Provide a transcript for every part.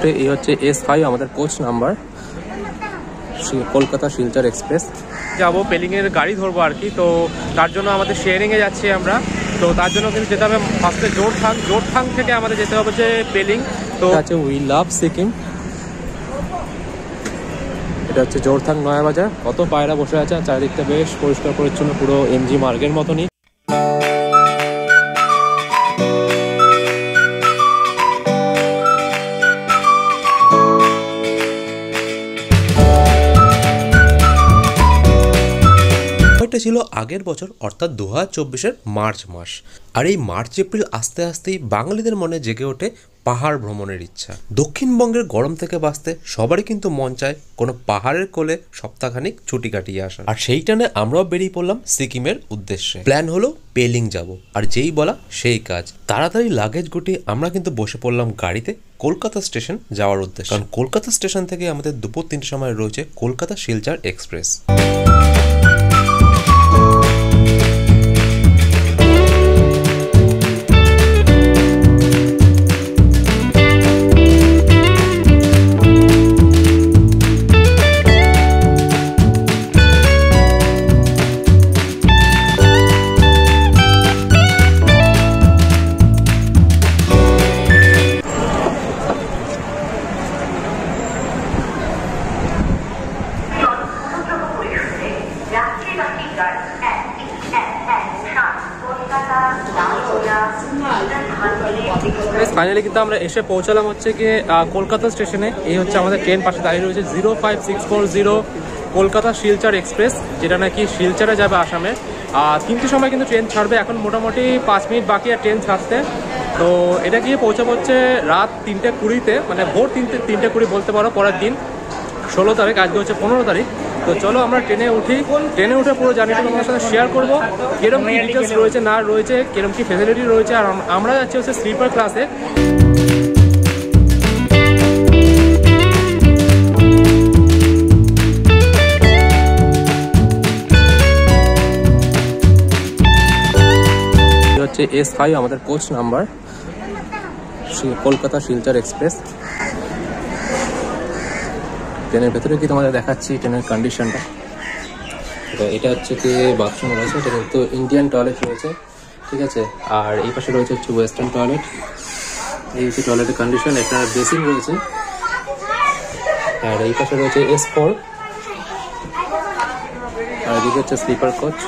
রুটে এই হচ্ছে S5 আমাদের coach number, Kolkata Silchar express. যাবো পেলিংয়ের গাড়ি ধরবো আর কি, তো তার জন্য আমাদের শেয়ারিংয়ে যাচ্ছি আমরা। তো তার জন্য কিন্তু যেতে হবে ফার্স্টে জোরথাং থেকে আমাদের যেতে হবে যে পেলিং। তো আছে উই লাভ সিকিম, এটা হচ্ছে জোরথাং নয়া বাজার। কত পায়রা বসে আছে, চারিদিকটা বেশ পরিষ্কার পরিচ্ছন্ন, পুরো এমজি মার্গের মতনই। এটা ছিল আগের বছর অর্থাৎ 2024-এর মার্চ মাস। আর এই মার্চ এপ্রিল আস্তে আস্তেই বাঙালিদের মনে জেগে ওঠে পাহাড় ভ্রমণের ইচ্ছা। দক্ষিণবঙ্গের গরম থেকে বাঁচতে সবারই কিন্তু মন চায় কোনো পাহাড়ের কোলে সপ্তাহখানিক ছুটি কাটিয়ে আসা। আর সেই টানে আমরাও বেরিয়ে পড়লাম সিকিমের উদ্দেশ্যে। প্ল্যান হলো পেলিং যাব, আর যেই বলা সেই কাজ। তাড়াতাড়ি লাগেজ গুটিয়ে আমরা কিন্তু বসে পড়লাম গাড়িতে কলকাতা স্টেশন যাওয়ার উদ্দেশ্যে। কারণ কলকাতা স্টেশন থেকে আমাদের দুপুর 3টার সময় রয়েছে কলকাতা শিলচর এক্সপ্রেস। ফাইনালি কিন্তু আমরা এসে পৌঁছালাম হচ্ছে গিয়ে কলকাতা স্টেশনে। এই হচ্ছে আমাদের ট্রেন, পাশে দাঁড়িয়ে রয়েছে 05640 কলকাতা শিলচর এক্সপ্রেস, যেটা নাকি শিলচরে যাবে আসামে। 3টের সময় কিন্তু ট্রেন ছাড়বে, এখন মোটামুটি 5 মিনিট বাকি আর ট্রেন ছাড়তে। তো এটা গিয়ে পৌঁছাবো হচ্ছে রাত 3টে 20-তে, মানে ভোর 3টে 20 বলতে পারো, পরের দিন 16 তারিখ, আজকে হচ্ছে 15 তারিখ। তো চলো আমরা ট্রেনে উঠি, ট্রেনে উঠে পুরো জার্নিটা তোমার সাথে শেয়ার করবো, কিরকম কি ডিটেলস রয়েছে না রয়েছে, কিরকম কি ফেসিলিটি রয়েছে। আর আমরা যাচ্ছি হচ্ছে স্লিপার ক্লাসে। হচ্ছে S5 আমাদের coach number, Kolkata Silchar express. ট্রেনের ভেতরে কি তোমাদের দেখাচ্ছি ট্রেনের কন্ডিশনটা। এটা হচ্ছে কি বাথরুম রয়েছে, এটা কিন্তু ইন্ডিয়ান টয়লেট রয়েছে, ঠিক আছে। আর এই পাশে রয়েছে হচ্ছে ওয়েস্টার্ন টয়লেট। এই হচ্ছে টয়লেটের কন্ডিশন, একটা বেসিন রয়েছে। আর এই পাশে রয়েছে S4, আর এদিকে হচ্ছে স্লিপার কোচ।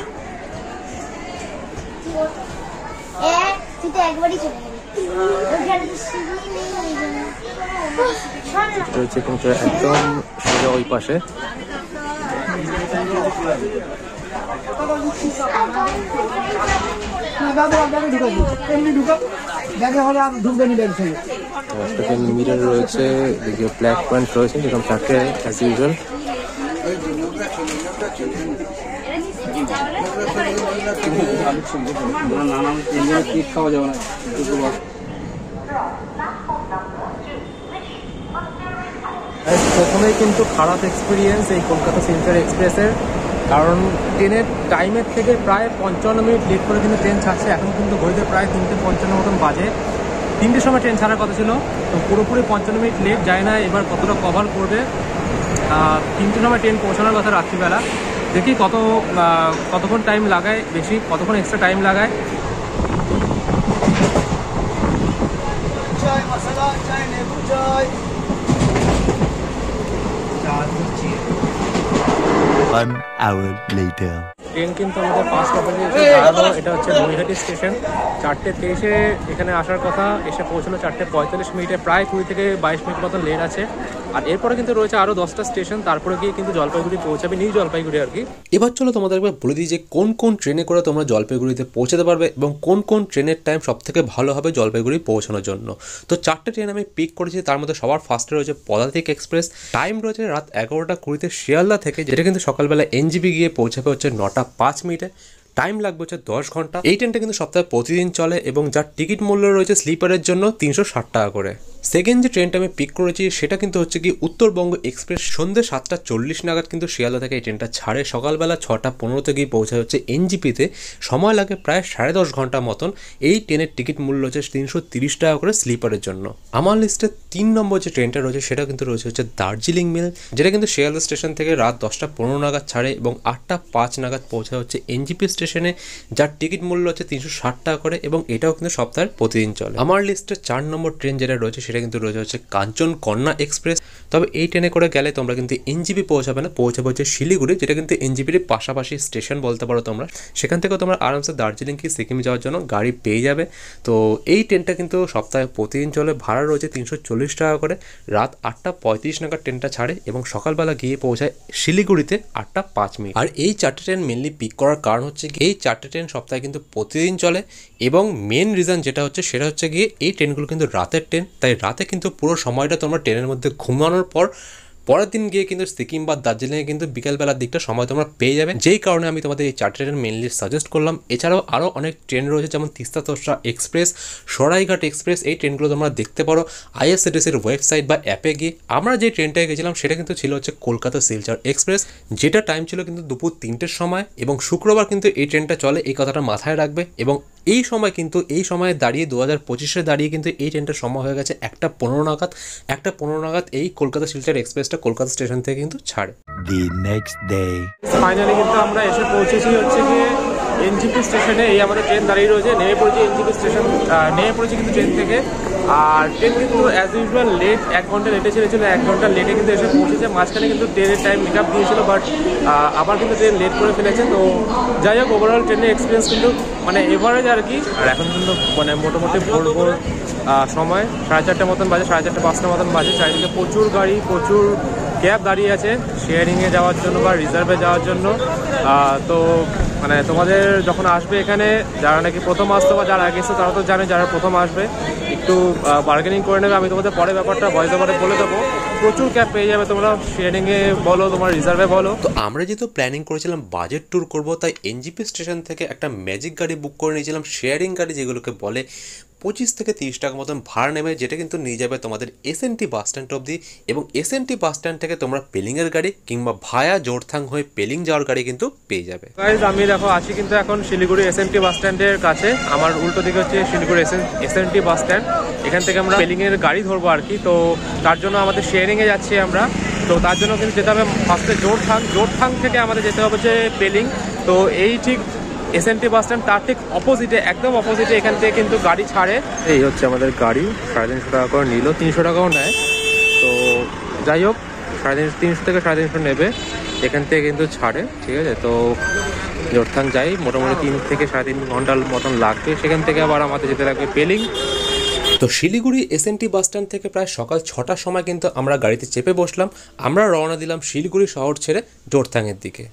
রয়েছে কিন্তু একদম সোজা ওই পাশে। মিরর রয়েছে, এদিকে ব্ল্যাক পয়েন্ট রয়েছে, যেরকম থাকে অ্যাজ ইউজুয়াল। খাওয়া যাবে না। প্রথমেই কিন্তু খারাপ এক্সপিরিয়েন্স এই কলকাতা শিলচর এক্সপ্রেসের, কারণ ট্রেনের টাইমের থেকে প্রায় 55 মিনিট লেট করে কিন্তু ট্রেন ছাড়ছে। এখন কিন্তু ঘড়িতে প্রায় 3:55 মতন বাজে। 3টের সময় ট্রেন ছাড়ার কথা ছিল, তো পুরোপুরি 55 মিনিট লেট। যায় না এবার কতটা কভার করবে। 3টের সময় ট্রেন পৌঁছানোর কথা রাত্রিবেলা, দেখি কতক্ষণ টাইম লাগায়, বেশি কতক্ষণ এক্সট্রা টাইম লাগায়। ট্রেন কিন্তু আমাদের 5টা বাজে দাঁড়ালো। এটা হচ্ছে নৈহাটি স্টেশন। 4:23-এ এখানে আসার কথা, এসে পৌঁছলো 4:45 প্রায় 20 থেকে 22 মিনিট মতন লেট আছে। আর এরপরে কিন্তু রয়েছে আরও 10টা স্টেশন, তারপরে গিয়ে কিন্তু জলপাইগুড়ি পৌঁছাবে, নিউ জলপাইগুড়ি আর কি। এবার চলো তোমাদের একবার বলে দিই যে কোন কোন ট্রেনে করে তোমরা জলপাইগুড়িতে পৌঁছাতে পারবে এবং কোন কোন ট্রেনের টাইম সব থেকে ভালো হবে জলপাইগুড়ি পৌঁছানোর জন্য। তো 4টে ট্রেন আমি পিক করেছি, তার মধ্যে সবার ফার্স্টে রয়েছে পদাতিক এক্সপ্রেস। টাইম রয়েছে রাত 11টা 20-তে শিয়ালদা থেকে, যেটা কিন্তু সকালবেলা NGP গিয়ে পৌঁছাবে হচ্ছে 9টা 5 মিনিটে। টাইম লাগবে হচ্ছে 10 ঘন্টা। এই ট্রেনটা কিন্তু সপ্তাহে প্রতিদিন চলে এবং যার টিকিট মূল্য রয়েছে স্লিপারের জন্য 360 টাকা করে। সেকেন্ড যে ট্রেনটা আমি পিক করেছি সেটা কিন্তু হচ্ছে কি উত্তরবঙ্গ এক্সপ্রেস। সন্ধ্যে 7:40 নাগাদ কিন্তু শিয়ালদা থেকে এই ট্রেনটা ছাড়ে, সকালবেলা 6:15 গিয়ে পৌঁছায় হচ্ছে এনজিপিতে। সময় লাগে প্রায় 10.5 ঘন্টা মতন। এই ট্রেনের টিকিট মূল্য হচ্ছে 330 টাকা করে স্লিপারের জন্য। আমার লিস্টে 3 নম্বর যে ট্রেনটা রয়েছে সেটা কিন্তু রয়েছে হচ্ছে দার্জিলিং মেল, যেটা কিন্তু শিয়ালদা স্টেশন থেকে রাত 10:15 নাগাদ ছাড়ে এবং 8:05 নাগাদ পৌঁছায় হচ্ছে এনজিপি স্টেশনে, যার টিকিট মূল্য হচ্ছে 360 টাকা করে এবং এটাও কিন্তু সপ্তাহের প্রতিদিন চলে। আমার লিস্টে 4 নম্বর ট্রেন যেটা রয়েছে সেটা কিন্তু রয়েছে হচ্ছে কাঞ্চন কন্যা এক্সপ্রেস। তবে এই ট্রেনে করে গেলে তোমরা কিন্তু এনজিপি পৌঁছাবে না, পৌঁছাবে হচ্ছে শিলিগুড়ি, যেটা কিন্তু এনজিপির পাশাপাশি স্টেশন বলতে পারো তোমরা। সেখান থেকেও তোমরা আরামসে দার্জিলিং কি সিকিম যাওয়ার জন্য গাড়ি পেয়ে যাবে। তো এই ট্রেনটা কিন্তু সপ্তাহে প্রতিদিন চলে, ভাড়া রয়েছে 340 টাকা করে। রাত 8:35 নাগাদ ট্রেনটা ছাড়ে এবং সকালবেলা গিয়ে পৌঁছায় শিলিগুড়িতে 8:05। আর এই 4টে ট্রেন মেনলি পিক করার কারণ হচ্ছে এই 4টে ট্রেন সপ্তাহে কিন্তু প্রতিদিন চলে এবং মেন রিজন যেটা হচ্ছে সেটা হচ্ছে গিয়ে এই ট্রেনগুলো কিন্তু রাতের ট্রেন, তাই রাতে কিন্তু পুরো সময়টা তোমরা ট্রেনের মধ্যে ঘুমানোর পরের দিন গিয়ে কিন্তু সিকিম বা দার্জিলিংয়ে কিন্তু বিকেলবেলার দিকটা সময় তোমরা পেয়ে যাবে, যেই কারণে আমি তোমাদের এই 4টে ট্রেন মেনলি সাজেস্ট করলাম। এছাড়াও আরও অনেক ট্রেন রয়েছে যেমন তিস্তা তোরসা এক্সপ্রেস, সরাইঘাট এক্সপ্রেস। এই ট্রেনগুলো তোমরা দেখতে পারো আইআরসিটিসির ওয়েবসাইট বা অ্যাপে গিয়ে। আমরা যে ট্রেনটায় গেছিলাম সেটা কিন্তু ছিল হচ্ছে কলকাতা শিলচর এক্সপ্রেস, যেটা টাইম ছিল কিন্তু দুপুর 3টের সময় এবং শুক্রবার কিন্তু এই ট্রেনটা চলে, এই কথাটা মাথায় রাখবে। এবং এই সময়ে দাঁড়িয়ে 2025-এ দাঁড়িয়ে কিন্তু এই ট্রেনটার সময় হয়ে গেছে 1:15 নাগাদ। 1:15 নাগাদ এই কলকাতা শিলচর এক্সপ্রেসটা কলকাতা স্টেশন থেকে কিন্তু ছাড়ে। The next day. ফাইনালি কিন্তু আমরা এসে পৌঁছেছি হচ্ছে গিয়ে এনজিপি স্টেশনে। এই আমাদের ট্রেন দাঁড়িয়ে রয়েছে, নেমে পড়েছি এনজিপি স্টেশন, নেমে পড়েছি কিন্তু ট্রেন থেকে। আর ট্রেন কিন্তু অ্যাজ ইউজুয়াল লেট, 1 ঘন্টা লেটে ছেড়েছিল, 1 ঘন্টা লেটে কিন্তু এসে পৌঁছেছে। মাঝখানে কিন্তু ট্রেনের টাইম মেক আপ দিয়েছিল, বাট আবার কিন্তু ট্রেন লেট করে ফেলেছে। তো যাই হোক, ওভারঅল ট্রেনের এক্সপিরিয়েন্স কিন্তু মানে এভারেজ আর কি। আর এখন কিন্তু মানে মোটামুটি ভোর সময় 4:30 মতন বাজে, 4:30-5টা মতন বাজে। চারিদিকে প্রচুর গাড়ি, প্রচুর ক্যাব দাঁড়িয়ে আছে শেয়ারিংয়ে যাওয়ার জন্য বা রিজার্ভে যাওয়ার জন্য। তো মানে তোমাদের যখন আসবে এখানে, যারা নাকি প্রথম আসতো বা যারা আগে এসছো তারা তো জানে, যারা প্রথম আসবে একটু বার্গেনিং করে নেবে। আমি তোমাদের পরে ব্যাপারটা ভয়েস ওভারে বলে দেবো। প্রচুর ক্যাব পেয়ে যাবে তোমরা, শেয়ারিংয়ে বলো, তোমার রিজার্ভে বলো। তো আমরা যেহেতু প্ল্যানিং করেছিলাম বাজেট ট্যুর করবো, তাই এনজিপি স্টেশন থেকে একটা ম্যাজিক গাড়ি বুক করে নিয়েছিলাম, শেয়ারিং গাড়ি যেগুলোকে বলে। 25 থেকে 30 টাকা মতন ভাড়া নেবে, যেটা কিন্তু নিয়ে যাবে তোমাদের এসএনটি বাস স্ট্যান্ড অবধি। এবং এসএনটি বাস স্ট্যান্ড থেকে তোমরা পেলিংয়ের গাড়ি কিংবা ভায়া জোরথাং হয়ে পেলিং যাওয়ার গাড়ি কিন্তু পেয়ে যাবে। গাইজ, আমি দেখো আছি কিন্তু এখন শিলিগুড়ি এসএনটি বাস স্ট্যান্ডের কাছে। আমার উল্টো দিকে হচ্ছে শিলিগুড়ি এসএনটি বাস স্ট্যান্ড। এখান থেকে আমরা পেলিংয়ের গাড়ি ধরবো আর কি। তো তার জন্য আমাদের শেয়ারিংয়ে যাচ্ছি আমরা। তো তার জন্য কিন্তু যেতে হবে ফার্স্টে জোরথাং থেকে আমাদের যেতে হবে যে পেলিং। তো এই ঠিক এসএনটি বাস স্ট্যান্ড তার ঠিক অপোজিটে, একদম অপোজিটে এখান থেকে কিন্তু গাড়ি ছাড়ে। এই হচ্ছে আমাদের গাড়ি, 350 টাকা করে নিল, 300 টাকাও নেয়। তো যাই হোক, 350 থেকে 350 নেবে, এখান থেকে কিন্তু ছাড়ে, ঠিক আছে। তো জোরথাং যাই, মোটামুটি 3 থেকে 3.5 ঘন্টার মতন লাগবে। সেখান থেকে আবার আমাদের যেতে লাগবে পেলিং। তো শিলিগুড়ি এসএনটি বাস স্ট্যান্ড থেকে প্রায় সকাল 6টার সময় কিন্তু আমরা গাড়িতে চেপে বসলাম। আমরা রওনা দিলাম শিলিগুড়ি শহর ছেড়ে জোরথাংয়ের দিকে।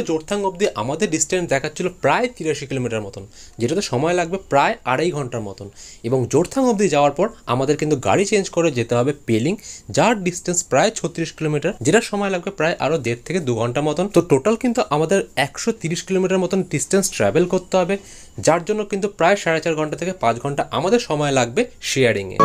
জোরথাং অবধি আমাদের ডিস্টেন্স দেখাচ্ছিল প্রায় 83 কিলোমিটার মতন, যেটাতে সময় লাগবে প্রায় 2.5 ঘন্টার মতন। এবং জোরথাং অবধি যাওয়ার পর আমাদের কিন্তু গাড়ি চেঞ্জ করে যেতে হবে পেলিং, যার ডিস্টেন্স প্রায় 36 কিলোমিটার, যেটার সময় লাগবে প্রায় আরও 1.5 থেকে 2 ঘন্টা মতন। তো টোটাল কিন্তু আমাদের 130 কিলোমিটার মতন ডিস্টেন্স ট্রাভেল করতে হবে, যার জন্য কিন্তু প্রায় 4.5 ঘন্টা থেকে 5 ঘন্টা আমাদের সময় লাগবে শেয়ারিংয়ে।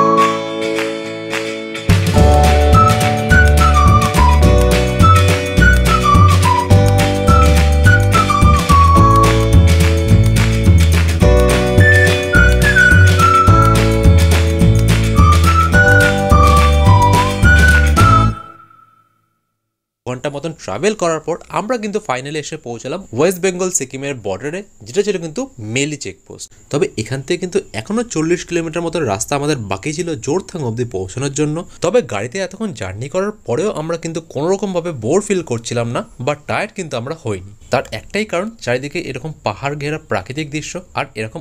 ঘন্টা মতন ট্রাভেল করার পর আমরা কিন্তু ফাইনালি এসে পৌঁছালাম ওয়েস্ট বেঙ্গল সিকিমের বর্ডারে, যেটা ছিল কিন্তু মেলি চেকপোস্ট। তবে এখান থেকে কিন্তু এখনো 40 কিলোমিটার মতো রাস্তা আমাদের বাকি ছিল জোরথাং অবধি পৌঁছানোর জন্য। তবে গাড়িতে এতক্ষণ জার্নি করার পরেও আমরা কিন্তু কোনো রকম ভাবে বোর ফিল করছিলাম না বা টায়ার্ড কিন্তু আমরা হইনি। তার একটাই কারণ, চারিদিকে এরকম পাহাড় ঘেরা প্রাকৃতিক দৃশ্য আর এরকম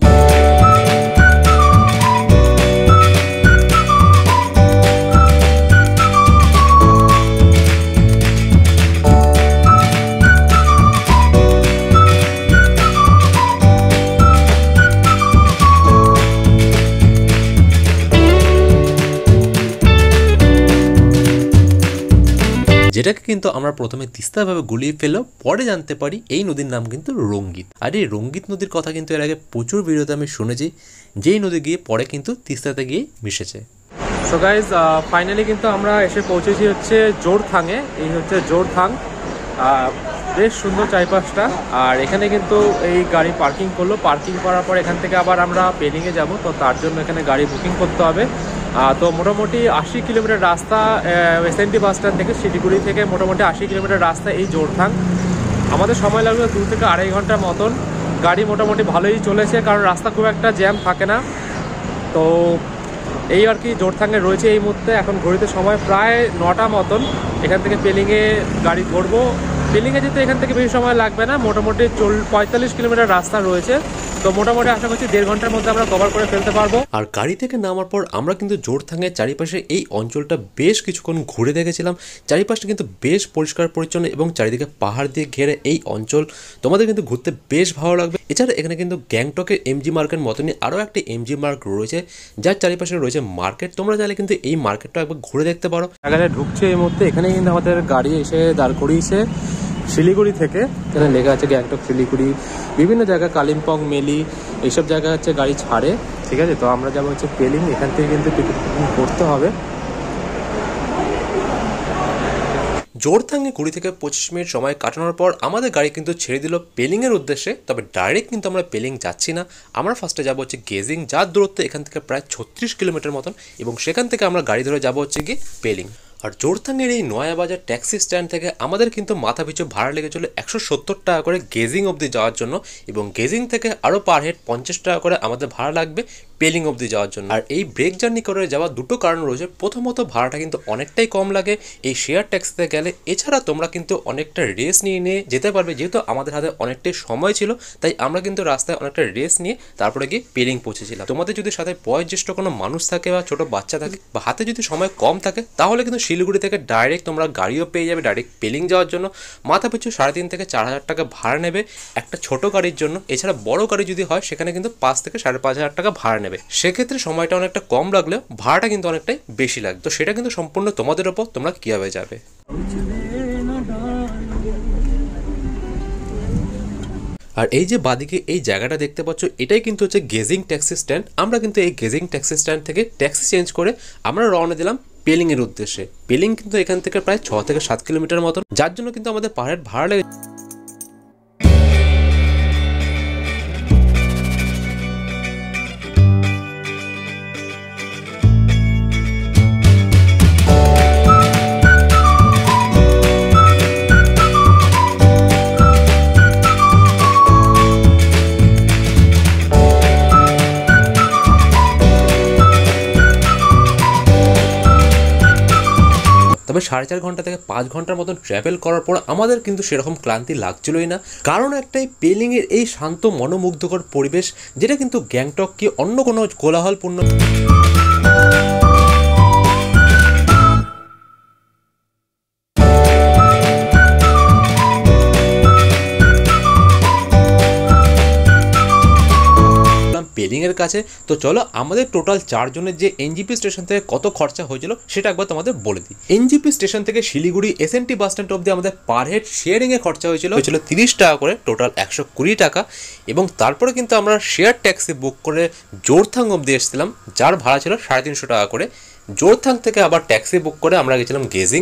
যেটাকে কিন্তু আমরা প্রথমে তিস্তাভাবে গুলিয়ে ফেললেও পরে জানতে পারি এই নদীর নাম কিন্তু রঙ্গিত। আর এই রঙ্গিত নদীর কথা কিন্তু এর আগে প্রচুর ভিডিওতে আমি শুনেছি, যেই নদী গিয়ে পরে কিন্তু তিস্তাতে গিয়ে মিশেছে। সো গাইজ ফাইনালি কিন্তু আমরা এসে পৌঁছেছি হচ্ছে জোরথাংয়ে। এই হচ্ছে জোরথাং, বেশ সুন্দর চারিপাশটা। আর এখানে কিন্তু এই গাড়ি পার্কিং করলো, পার্কিং করার পর এখান থেকে আবার আমরা পেলিংয়ে যাব, তো তার জন্য এখানে গাড়ি বুকিং করতে হবে। তো মোটামুটি 80 কিলোমিটার রাস্তা এসএনটি বাস স্ট্যান্ড থেকে, শিলিগুড়ি থেকে মোটামুটি 80 কিলোমিটার রাস্তা এই জোরথাং। আমাদের সময় লাগবে 2 থেকে 2.5 ঘন্টার মতন। গাড়ি মোটামুটি ভালোই চলেছে, কারণ রাস্তা খুব একটা জ্যাম থাকে না। তো এই আর কি জোরথাংয়ে রয়েছে এই মুহূর্তে। এখন ঘড়িতে সময় প্রায় 9টা মতন। এখান থেকে পেলিংয়ে গাড়ি ধরবো। পেলিংয়ে যেতে এখান থেকে বেশি সময় লাগবে না, মোটামুটি 45 কিলোমিটার রাস্তা রয়েছে। তো মোটামুটি আশা করছি 1.5 ঘন্টার মধ্যে আমরা কভার করে ফেলতে পারবো। আর গাড়ি থেকে নামার পর আমরা কিন্তু জোরথাংয়ের চারিপাশে এই অঞ্চলটা বেশ কিছুক্ষণ ঘুরে দেখেছিলাম। চারিপাশটা কিন্তু বেশ পরিষ্কার পরিচ্ছন্ন এবং চারিদিকে পাহাড় দিয়ে ঘেরে এই অঞ্চল। তোমাদের কিন্তু ঘুরতে বেশ ভালো লাগবে। এছাড়া এখানে কিন্তু গ্যাংটকের এমজি মার্কেট মতনই আরও একটি এমজি মার্ক রয়েছে, যার চারিপাশে রয়েছে মার্কেট। তোমরা চাইলে কিন্তু এই মার্কেটটা একবার ঘুরে দেখতে পারো। এখানে ঢুকছে এই মুহূর্তে। এখানে কিন্তু আমাদের গাড়ি এসে দাঁড় করিয়েছে শিলিগুড়ি থেকে। এখানে লেখা আছে গ্যাংটক শিলিগুড়ি, বিভিন্ন জায়গায় কালিম্পং, মেলি, এইসব জায়গায় হচ্ছে গাড়ি ছাড়ে। ঠিক আছে, তো আমরা যাবো হচ্ছে পেলিং। এখান থেকে কিন্তু টিকিট বুকিং করতে হবে। জোরথাংয়ে 20 থেকে 25 মিনিট সময় কাটানোর পর আমাদের গাড়ি কিন্তু ছেড়ে দিল পেলিংয়ের উদ্দেশ্যে। তবে ডাইরেক্ট কিন্তু আমরা পেলিং যাচ্ছি না, আমরা ফার্স্টে যাবো হচ্ছে গেজিং, যার দূরত্ব এখান থেকে প্রায় 36 কিলোমিটার মতন, এবং সেখান থেকে আমরা গাড়ি ধরে যাবো হচ্ছে গিয়ে পেলিং। আর জোরথাংয়ের এই নয়াবাজার ট্যাক্সি স্ট্যান্ড থেকে আমাদের কিন্তু মাথা পিছু ভাড়া লেগেছিল 170 টাকা করে গেজিং অবধি যাওয়ার জন্য, এবং গেজিং থেকে আরও পার হেড 50 টাকা করে আমাদের ভাড়া লাগবে পেলিং অবধি যাওয়ার জন্য। আর এই ব্রেক জার্নি করে যাওয়ার দুটো কারণ রয়েছে। প্রথমত ভাড়াটা কিন্তু অনেকটাই কম লাগে এই শেয়ার ট্যাক্সিতে গেলে। এছাড়া তোমরা কিন্তু অনেকটা রেস্ট নিয়ে যেতে পারবে, যেহেতু আমাদের হাতে অনেকটাই সময় ছিল, তাই আমরা কিন্তু রাস্তায় অনেকটা রেস্ট নিয়ে তারপরে গিয়ে পেলিং পৌঁছেছিলাম। তোমাদের যদি সাথে বয়োজ্যেষ্ঠ কোনো মানুষ থাকে বা ছোটো বাচ্চা থাকে বা হাতে যদি সময় কম থাকে, তাহলে কিন্তু শিলিগুড়ি থেকে ডাইরেক্ট তোমরা গাড়িও পেয়ে যাবে ডাইরেক্ট পেলিং যাওয়ার জন্য। মাথা পিছু 3.5 থেকে 4,000 টাকা ভাড়া নেবে একটা ছোট গাড়ির জন্য। এছাড়া বড় গাড়ি যদি হয় সেখানে কিন্তু 5 থেকে 5,500 টাকা ভাড়া নেবে। সেক্ষেত্রে সময়টা অনেকটা কম লাগলেও ভাড়াটা কিন্তু অনেকটাই বেশি লাগবে। তো সেটা কিন্তু সম্পূর্ণ তোমাদের ওপর, তোমরা কীভাবে যাবে। আর এই যে বাদিকে এই জায়গাটা দেখতে পাচ্ছ, এটাই কিন্তু হচ্ছে গেজিং ট্যাক্সি স্ট্যান্ড। আমরা কিন্তু এই গেজিং ট্যাক্সি স্ট্যান্ড থেকে ট্যাক্সি চেঞ্জ করে আমরা রওনা দিলাম পেলিংয়ের উদ্দেশ্যে। পেলিং কিন্তু এখান থেকে প্রায় 6 থেকে 7 কিলোমিটার মতন, যার জন্য কিন্তু আমাদের পাহাড়ের ভাড়া লেগে। তবে 4.5 ঘন্টা থেকে 5 ঘন্টার মতন ট্রাভেল করার পর আমাদের কিন্তু সেরকম ক্লান্তি লাগছিলই না, কারণ একটাই পেলিংয়ের এই শান্ত মনোমুগ্ধকর পরিবেশ, যেটা কিন্তু গ্যাংটককে অন্য কোনো কোলাহলপূর্ণ পেলিংয়ের কাছে। তো চলো আমাদের টোটাল 4 জনের যে এনজিপি স্টেশন থেকে কত খরচা হয়েছিল সেটা একবার তোমাদের বলে দিই। এনজিপি স্টেশন থেকে শিলিগুড়ি এসএনটি বাস স্ট্যান্ড অবধি আমাদের পার হেড শেয়ারিংয়ে খরচা হয়েছিল 30 টাকা করে, টোটাল 120 টাকা। এবং তারপরে কিন্তু আমরা শেয়ার ট্যাক্সি বুক করে জোরথাং অবধি এসেছিলাম, যার ভাড়া ছিল 350 টাকা করে। জোরথাং থেকে আবার ট্যাক্সি বুক করে আমরা গেছিলাম গেজিং,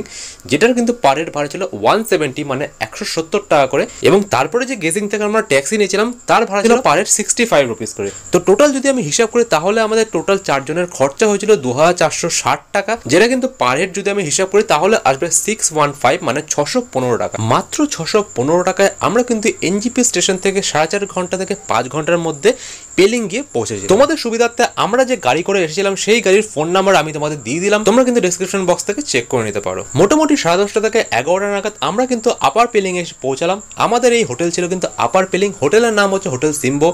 যেটার কিন্তু পার হেড ভাড়া ছিল 170 মানে 170 টাকা করে। এবং তারপরে যে গেজিং থেকে আমরা ট্যাক্সি নিয়েছিলাম তার ভাড়া ছিল পার হেড 65 রুপিস করে। তো টোটাল যদি আমি হিসাব করি তাহলে আমাদের টোটাল 4 জনের খরচা হয়েছিল 2460 টাকা, যেটা কিন্তু পার হেড যদি আমি হিসাব করি তাহলে আসবে 615 মানে 615 টাকা। মাত্র 615 টাকায় আমরা কিন্তু এনজিপি স্টেশন থেকে 4.5 ঘন্টা থেকে 5 ঘন্টার মধ্যে পেলিং গিয়ে পৌঁছেছি। তোমাদের সুবিধার্থে আমরা যে গাড়ি করে এসেছিলাম সেই গাড়ির ফোন নাম্বার আমি তোমাদের দিয়ে দিলাম, তোমরা কিন্তু ডেসক্রিপশন বক্স থেকে চেক করে নিতে পারো। মোটামুটি 10:30 থেকে 11টা নাগাদ আমরা কিন্তু আপার পেলিং এসে পৌঁছালাম। আমাদের এই হোটেল ছিল কিন্তু আপার পেলিং, হোটেলের নাম হচ্ছে হোটেল সিম্বো।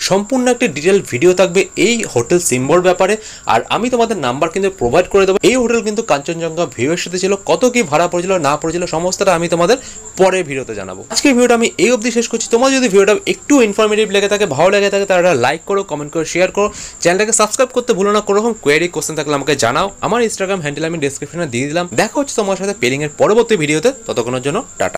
সম্পূর্ণ একটি ডিটেল ভিডিও থাকবে এই হোটেল সিম্বোর ব্যাপারে, আর আমি তোমাদের নাম্বার কিন্তু প্রোভাইড করে দেবো। এই হোটেল কিন্তু কাঞ্চনজঙ্ঘা ভিউয়ের সাথে ছিল, কত কি ভাড়া পড়েছিল না পড়েছিল সমস্তটা আমি তোমাদের পরের ভিডিওতে জানাবো। আজকের ভিডিওটা আমি এই অবধি শেষ করছি। তোমার যদি ভিডিওটা একটু ইনফরমেটিভ লেগে থাকে, ভালো লেগে থাকে, তাহলে লাইক করো, কমেন্ট করো, শেয়ার করো, চ্যানেলটাকে সাবস্ক্রাইব করতে ভুলো না। কোনো রকম কোয়েরি কোশ্চেন থাকলে আমাকে জানাও। জানাও। আমার ইনস্টাগ্রাম হ্যান্ডেল আমি ডেসক্রিপশনে দিয়ে দিলাম। দেখা হচ্ছে তোমার সাথে পেলিং এর পরবর্তী ভিডিওতে, ততক্ষণের জন্য টাটা।